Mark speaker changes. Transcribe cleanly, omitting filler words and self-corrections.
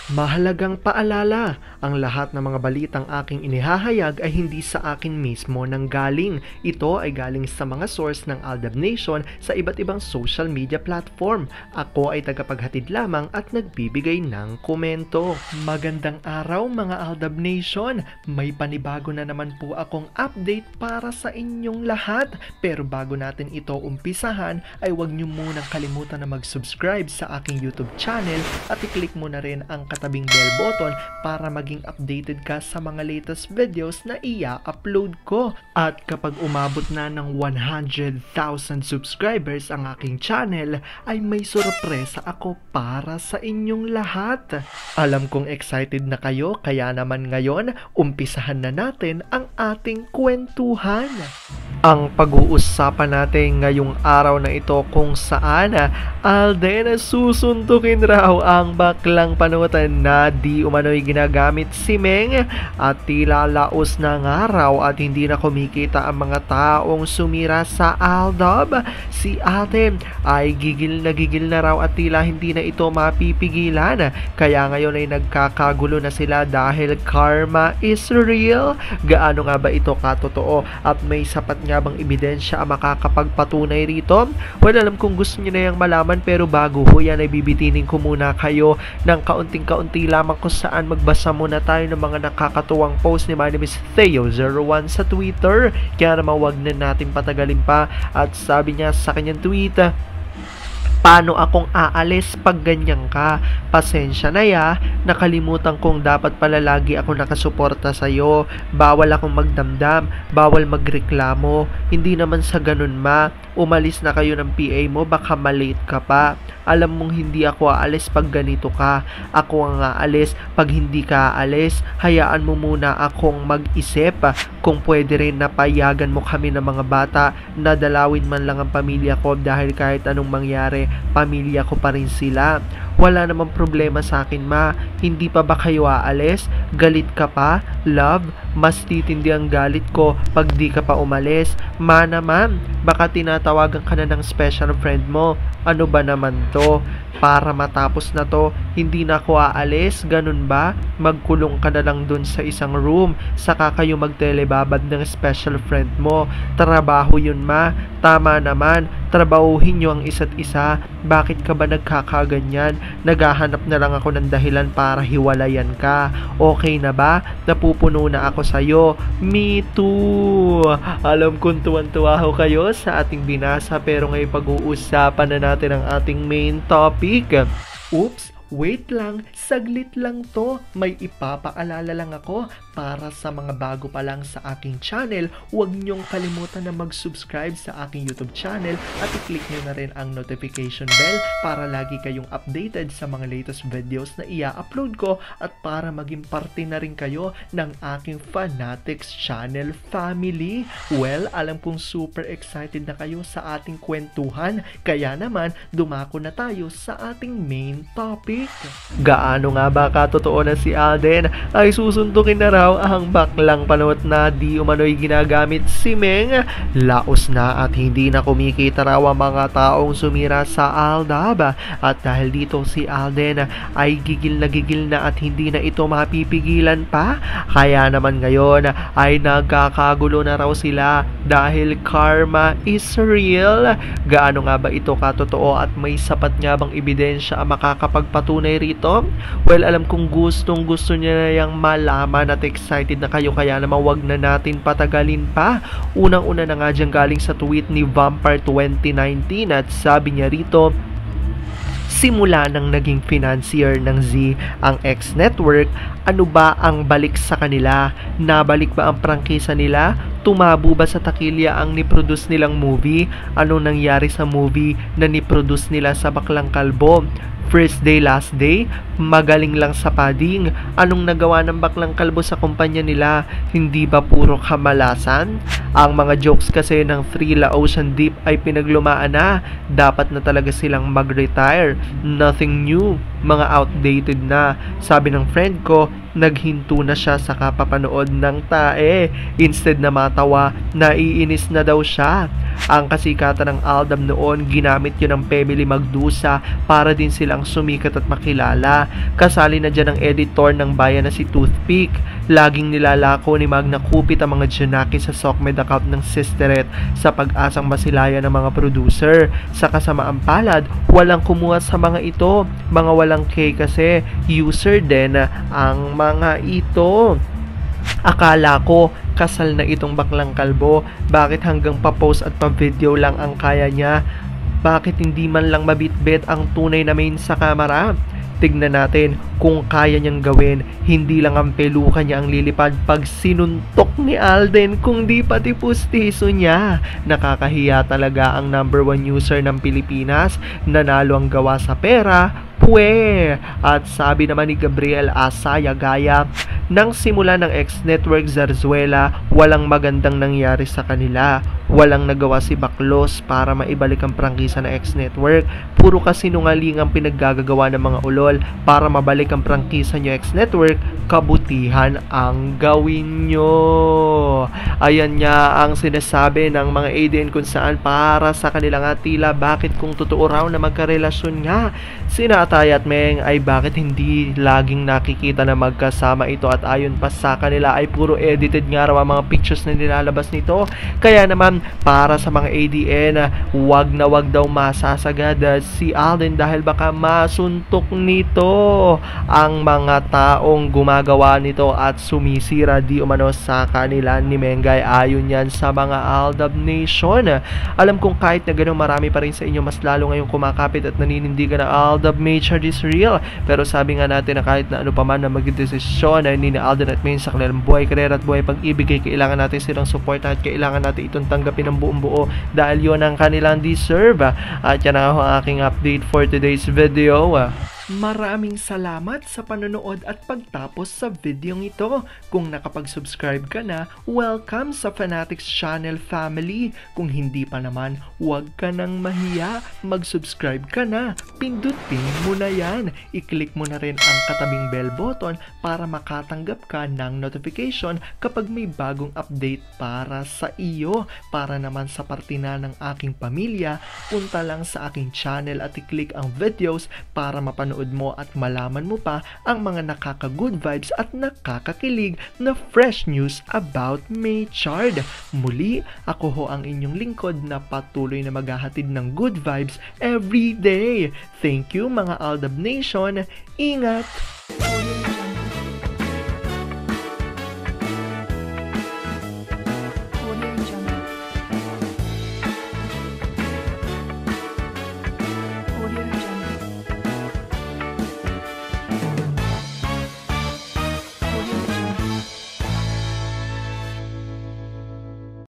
Speaker 1: Mahalagang paalala, ang lahat ng mga balitang aking inihahayag ay hindi sa akin mismo nanggaling. Ito ay galing sa mga source ng Aldab Nation sa iba't ibang social media platform. Ako ay tagapaghatid lamang at nagbibigay ng komento. Magandang araw mga Aldab Nation! May panibago na naman po akong update para sa inyong lahat. Pero bago natin ito umpisahan ay huwag niyo munang kalimutan na mag-subscribe sa aking YouTube channel at i-click mo na rin ang katabing bell button para maging updated ka sa mga latest videos na i-upload ko. At kapag umabot na ng 100,000 subscribers ang aking channel, ay may sorpresa ako para sa inyong lahat. Alam kong excited na kayo, kaya naman ngayon, umpisahan na natin ang ating kwentuhan. Ang pag-uusapan natin ngayong araw na ito kung saan Alden susuntukin raw ang baklang panutan na di umano'y ginagamit si Meng at tila laos na nga raw at hindi na kumikita ang mga taong sumira sa Aldab. Si Alden ay gigil na raw at tila hindi na ito mapipigilan, kaya ngayon ay nagkakagulo na sila dahil karma is real. Gaano nga ba ito katotoo at may sapat nga bang ebidensya ang makakapagpatunay rito? Well, alam kong gusto niyo na yung malaman, pero bago ho yan ay bibitinin ko muna kayo ng kaunting-kaunti lamang kung saan magbasa muna tayo ng mga nakakatuwang post ni My name is Theo01 sa Twitter. Kaya naman wag na natin patagalin pa, at sabi niya sa kanyang tweet: paano akong aalis pag ganyan ka? Pasensya na ya, nakalimutan kong dapat pala lagi ako nakasuporta sa'yo. Bawal akong magdamdam, bawal magreklamo. Hindi naman sa ganun ma, umalis na kayo ng PA mo, baka malate ka pa. Alam mong hindi ako aalis pag ganito ka. Ako ang aalis pag hindi ka aalis. Hayaan mo muna akong mag-isip. Kung pwede rin na payagan mo kami ng mga bata, nadalawin man lang ang pamilya ko, dahil kahit anong mangyari, pamilya ko pa rin sila. Wala namang problema sa akin ma. Hindi pa ba kayo aalis? Galit ka pa? Love, mas titindi ang galit ko pag di ka pa umalis. Ma naman, baka tinatawagan ka na ng special friend mo. Ano ba naman to? Para matapos na to, hindi na ako aalis, ganun ba? Magkulong ka na lang dun sa isang room, saka kayo magtelebabad ng special friend mo. Trabaho yun ma, tama naman, trabahuhin nyo ang isa't isa. Bakit ka ba nagkakaganyan? Naghahanap na lang ako ng dahilan para hiwalayan ka. Okay na ba? Napupuno na ako sa'yo. Me too! Alam kong tuwan-tuwa ho kayo sa ating binasa, pero ngayon pag-uusapan na natin ang ating main topic. Oops! Wait lang, saglit lang to. May ipapaalala lang ako para sa mga bago pa lang sa aking channel. Huwag niyong kalimutan na mag-subscribe sa aking YouTube channel at i-click niyo na rin ang notification bell para lagi kayong updated sa mga latest videos na i-upload ko, at para maging parte na rin kayo ng aking Fanatics channel family. Well, alam kong super excited na kayo sa ating kwentuhan, kaya naman dumako na tayo sa ating main topic. Gaano nga ba katotoo na si Alden ay susuntukin na raw ang baklang panot na di umano'y ginagamit si Meng? Laos na at hindi na kumikita raw ang mga taong sumira sa Aldab, at dahil dito si Alden ay gigil na at hindi na ito mapipigilan pa. Kaya naman ngayon ay nagkakagulo na raw sila dahil karma is real. Gaano nga ba ito katotoo at may sapat nga bang ebidensya ang makakapagpatunay rito? Well, alam kong gustong gusto niya na yung malaman at excited na kayo, kaya naman wag na natin patagalin pa. Unang-una na nga dyan galing sa tweet ni Vampire 2019, at sabi niya rito: simula nang naging financier ng Z ang X Network, ano ba ang balik sa kanila? Nabalik ba ang prangkisa nila? Tumabo ba sa takilya ang niproduce nilang movie? Anong nangyari sa movie na niproduce nila sa Baklang Kalbo? First day, last day? Magaling lang sa padding? Anong nagawa ng Baklang Kalbo sa kumpanya nila? Hindi ba puro kamalasan? Ang mga jokes kasi ng Thrilla Ocean Deep ay pinaglumaan na. Dapat na talaga silang mag-retire. Nothing new. Mga outdated na. Sabi ng friend ko, naghinto na siya sa kapapanood ng tae. Instead na matawa, naiinis na daw siya. Ang kasikatan ng Aldab noon, ginamit yun ng Pemily Magdusa para din sila ang sumikat at makilala. Kasali na dyan ang editor ng bayan na si Toothpick. Laging nilalako ni Magna Cupid ang mga Junaki sa Sokmed account ng Sisteret sa pag-asang masilayan ng mga producer. Sa kasamaang palad, walang kumuha sa mga ito. Mga walang K kasi user din ang mga ito. Akala ko kasal na itong baklang kalbo. Bakit hanggang pa-post at pa-video lang ang kaya niya? Bakit hindi man lang mabitbit ang tunay na main sa kamera? Tignan natin kung kaya niyang gawin. Hindi lang ang peluka niya ang lilipad pag sinuntok ni Alden, kundi pati pustiso niya. Nakakahiya talaga ang #1 user ng Pilipinas. Nanalo ang gawa sa pera. Pwe! At sabi naman ni Gabriel Asaya Gaya, nang simula ng ex-network Zarzuela, walang magandang nangyari sa kanila. Walang nagawa si Baklos para maibalik ang prangkisa ng ex-network. Puro kasinungaling ang pinaggagawa ng mga ulol para mabalik ang prangkisa nyo ex-network. Kabutihan ang gawin nyo. Ayan nga ang sinasabi ng mga ADN kung saan para sa kanila nga tila bakit kung totoo raw na magkarelasyon nga sina Atay at Meng ay bakit hindi laging nakikita na magkasama ito at ayon pa sa kanila ay puro edited nga raw ang mga pictures na nilalabas nito. Kaya naman para sa mga ADN wag na wag daw masasagad si Alden dahil baka masuntok nito ang mga taong gumagawa nito at sumisira di umano sa kanila ni Mengay ayon yan sa mga Aldab Nation. Alam kong kahit na gano'n marami pa rin sa inyo mas lalo ngayong kumakapit at naninindigan na Aldab Nature is real. Pero sabi nga natin na kahit na ano pa man na maging desisyon ni Alden at Main sa kanilang buhay, karera at buhay pag-ibig ay kailangan natin silang support at kailangan natin itong tanggapin ng buong buo dahil yon ang kanilang deserve. At yan ang aking update for today's video. Maraming salamat sa panonood at pagtapos sa videong ito. Kung nakapag-subscribe ka na, welcome sa Fanatics Channel family. Kung hindi pa naman, huwag ka nang mahiya. Mag-subscribe ka na. Pindutin mo na yan. I-click mo na rin ang katabing bell button para makatanggap ka ng notification kapag may bagong update para sa iyo. Para naman sa parte na ng aking pamilya, punta lang sa aking channel at i-click ang videos para mapanood mo at malaman mo pa ang mga nakaka-good vibes at nakakakilig na fresh news about Maychard. Muli, ako ho ang inyong lingkod na patuloy na maghahatid ng good vibes every day. Thank you mga Aldab Nation. Ingat!